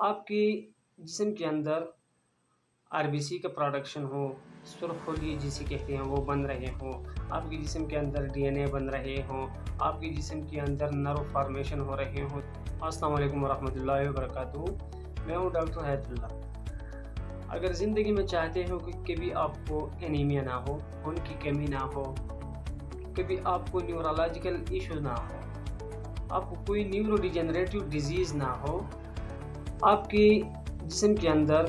آپ کی جسم کے اندر RBC کا پروڈکشن ہو، سرخ خلیے جسے کہتے ہیں وہ بن رہے ہوں، آپ کے جسم کے اندر DNA بن رہے ہوں، آپ کے جسم کے اندر نرو فارمیشن ہو رہے ہوں۔ السلام علیکم ورحمۃ اللہ وبرکاتہ، میں ہوں ڈاکٹر حیات اللہ۔ اگر زندگی میں چاہتے ہو کہ کبھی آپ کو انیمیا نہ ہو، خون کی کمی نہ ہو، کبھی آپ کو نیورولوجیکل ایشو نہ ہو، آپ کو کوئی نیورو ڈیجنریٹو ڈیزیز نہ ہو، آپ کی جسم کے اندر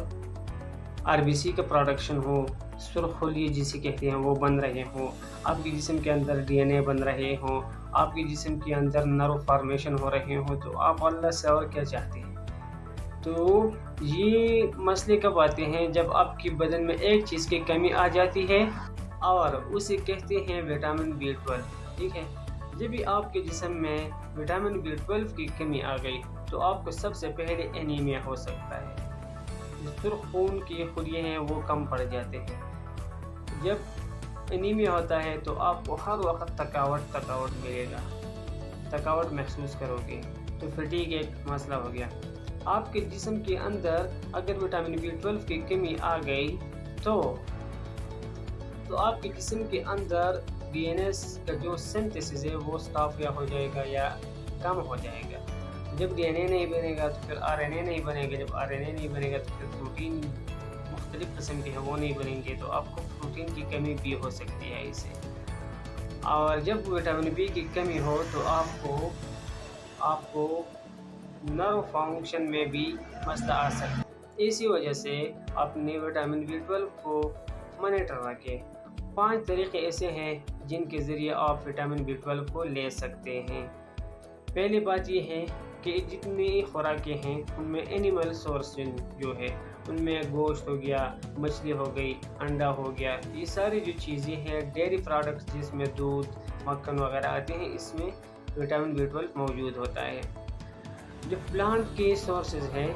RBC کا پروڈکشن ہو، سرخ خلیے جسے کہتے ہیں وہ بن رہے ہوں، آپ کے جسم کے اندر DNA بن رہے ہوں، آپ کے جسم کے اندر نرو فارمیشن ہو رہے ہوں، تو آپ اللہ سے اور کیا چاہتے ہیں؟ تو یہ مسئلے کب آتے ہیں؟ جب آپ کی بدن میں ایک چیز کی کمی آ جاتی ہے اور اسے کہتے ہیں وٹامن B12، ٹھیک ہے؟ جب بھی آپ کے جسم میں وٹامن B12 کی کمی آ گئی تو آپ کو سب سے پہلے انیمیا ہو سکتا ہے۔ سرخ خون کے خلیے ہیں وہ کم پڑ جاتے ہیں۔ جب انیمیا ہوتا ہے تو آپ کو ہر وقت تھکاوٹ ملے گا، تھکاوٹ محسوس کرو گے، تو فٹیگ ایک مسئلہ ہو گیا۔ آپ کے جسم کے اندر اگر وٹامن B12 کی کمی آ گئی تو آپ کے جسم کے اندر DNA کا جو سنتھسس ہے وہ سٹاپ ہو جائے گا یا کم ہو جائے گا۔ جب DNA نہیں بنے گا تو پھر RNA نہیں بنے گا، جب RNA نہیں بنے گا تو پھر پروٹین مختلف قسم کے ہیں وہ نہیں بنیں گے، تو آپ کو پروٹین کی کمی بھی ہو سکتی ہے اسے۔ اور جب وٹامن B کی کمی ہو تو آپ کو نرو فنکشن میں بھی مسئلہ آ سکتا ہے۔ اسی وجہ سے اپنے وٹامن B12 کو مانیٹر رکھیں۔ 5 طریقے ایسے ہیں جن کے ذریعے آپ وٹامن B12 کو لے سکتے ہیں۔ پہلی بات یہ ہے کہ جتنی خوراکیں ہیں ان میں اینیمل سورس جو ہے ان میں گوشت ہو گیا، مچھلی ہو گئی، انڈا ہو گیا، یہ ساری جو چیزیں ہیں ڈیری پروڈکٹس جس میں دودھ، مکھن وغیرہ آتے ہیں، اس میں وٹامن B12 موجود ہوتا ہے۔ جو پلانٹ کے سورسز ہیں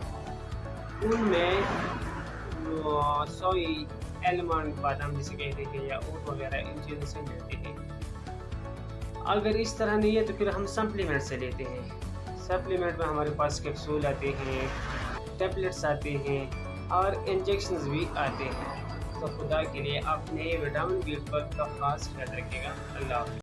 ان میں سوئی، ایلمنڈ، بادام جسے کہتے ہیں، یا اوٹ وغیرہ ان چیزوں سے ملتے ہیں۔ اگر اس طرح نہیں ہے تو پھر ہم سپلیمنٹ سے لیتے ہیں۔ سپلیمنٹ میں ہمارے پاس کیپسول آتے ہیں، ٹیبلٹس آتے ہیں اور انجیکشنز بھی آتے ہیں۔ تو خدا کے لیے اپنے وٹامن B12 کا خاص خیال رکھیے گا۔ اللہ حافظ۔